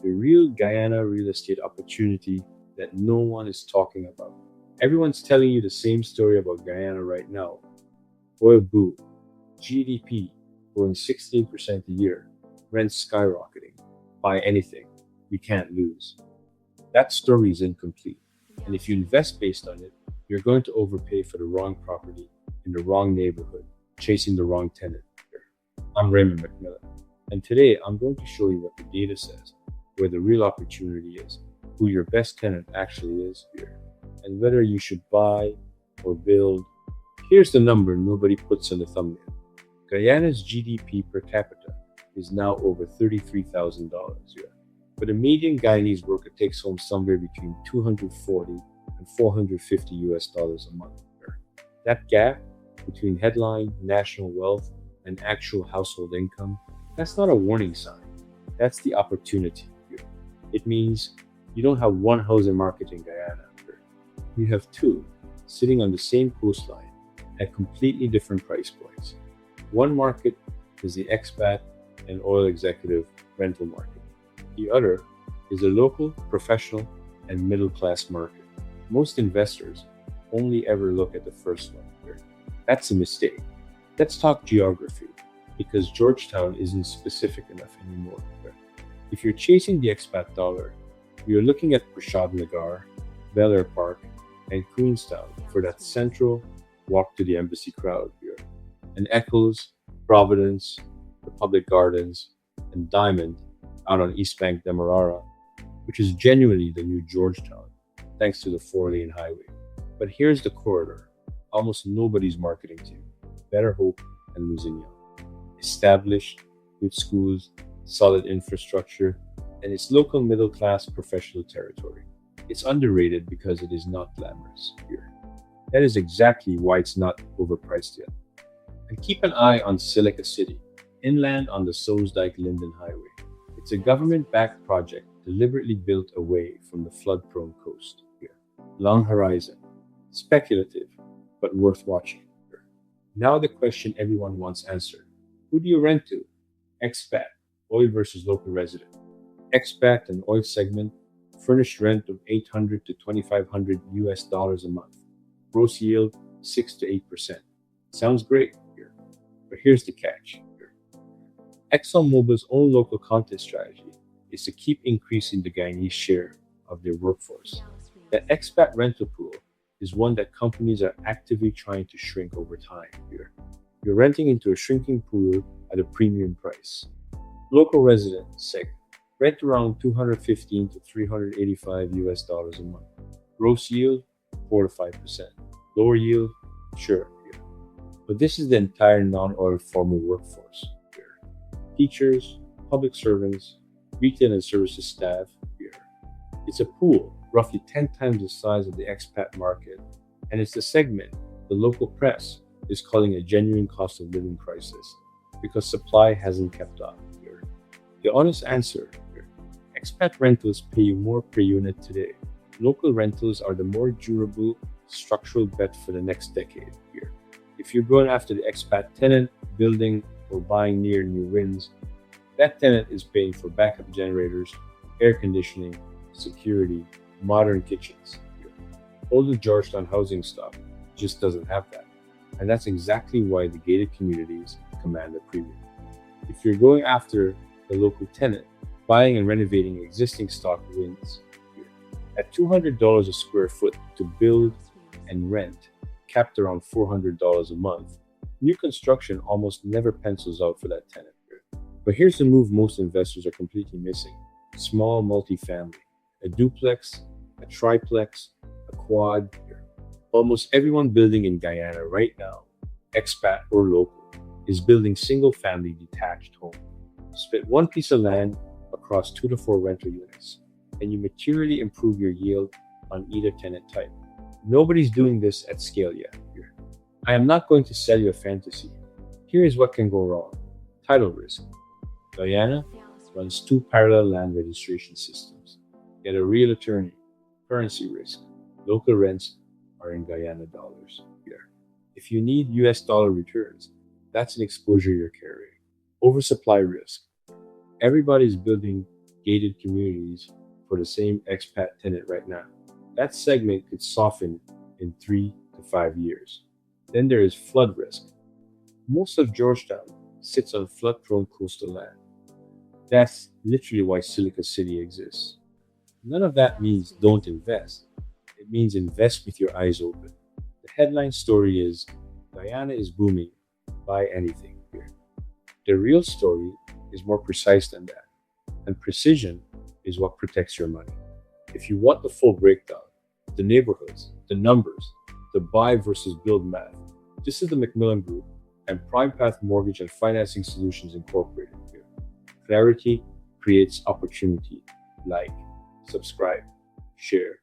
the real Guyana real estate opportunity that no one is talking about. Everyone's telling you the same story about Guyana right now. Oil boom, GDP growing 16% a year, rents skyrocketing. Buy anything, you can't lose. That story is incomplete. And if you invest based on it, you're going to overpay for the wrong property in the wrong neighborhood, chasing the wrong tenant. I'm Raymond McMillan, and today I'm going to show you what the data says, where the real opportunity is, who your best tenant actually is here, and whether you should buy or build. Here's the number nobody puts on the thumbnail. Guyana's GDP per capita is now over $33,000 here. But a median Guyanese worker takes home somewhere between 240 and 450 US dollars a month here. That gap between headline national wealth and actual household income, that's not a warning sign. That's the opportunity here. It means you don't have one housing market in Guyana. You have two sitting on the same coastline at completely different price points. One market is the expat and oil executive rental market. The other is a local, professional, and middle class market. Most investors only ever look at the first one here. That's a mistake. Let's talk geography, because Georgetown isn't specific enough anymore. If you're chasing the expat dollar, you're looking at Prashad Nagar, Bel Air Park, and Queenstown for that central walk to the embassy crowd here. And Eccles, Providence, the Public Gardens, and Diamond out on East Bank Demerara, which is genuinely the new Georgetown, thanks to the four-lane highway. But here's the corridor almost nobody's marketing to: Better Hope and Lusignan. Established, with schools, solid infrastructure, and its local middle class professional territory. It's underrated because it is not glamorous here. That is exactly why it's not overpriced yet. And keep an eye on Silica City, inland on the Soesdijk Linden Highway. It's a government backed project deliberately built away from the flood prone coast here. Long horizon, speculative, but worth watching here. Now, the question everyone wants answered: who do you rent to? Expat, oil versus local resident. Expat and oil segment, furnished rent of 800 to 2,500 US dollars a month. Gross yield 6 to 8%. Sounds great here, but here's the catch here. ExxonMobil's own local content strategy is to keep increasing the Guyanese share of their workforce. The expat rental pool is one that companies are actively trying to shrink over time here. You're renting into a shrinking pool at a premium price. Local resident segment, rent around 215 to 385 US dollars a month. Gross yield 4 to 5%. Lower yield, sure, yeah. But this is the entire non-oil formal workforce here. Teachers, public servants, retail and services staff here. It's a pool roughly 10 times the size of the expat market, and it's the segment the local press is calling a genuine cost of living crisis because supply hasn't kept up here. The honest answer here: expat rentals pay you more per unit today. Local rentals are the more durable structural bet for the next decade here. If you're going after the expat tenant, building, or buying near new wins, that tenant is paying for backup generators, air conditioning, security, modern kitchens here. Older Georgetown housing stock just doesn't have that. And that's exactly why the gated communities command a premium. If you're going after the local tenant, buying and renovating existing stock wins here. At $200 a square foot to build and rent, capped around $400 a month, new construction almost never pencils out for that tenant here. But here's the move most investors are completely missing: small multifamily, a duplex, a triplex, a quad here. Almost everyone building in Guyana right now, expat or local, is building single family detached home. Split one piece of land across 2 to 4 rental units, and you materially improve your yield on either tenant type. Nobody's doing this at scale yet here. I am not going to sell you a fantasy. Here is what can go wrong: title risk. Guyana runs 2 parallel land registration systems. Get a real attorney. Currency risk. Local rents are in Guyana dollars here. If you need US dollar returns, that's an exposure you're carrying. Oversupply risk. Everybody's building gated communities for the same expat tenant right now. That segment could soften in 3 to 5 years. Then there is flood risk. Most of Georgetown sits on flood prone coastal land. That's literally why Silica City exists. None of that means don't invest. It means invest with your eyes open. The headline story is Guyana is booming. Buy anything here. The real story is more precise than that. And precision is what protects your money. If you want the full breakdown, the neighborhoods, the numbers, the buy versus build math, this is the Macmillan Group and Prime Path Mortgage and Financing Solutions Incorporated here. Clarity creates opportunity. Like, subscribe, share,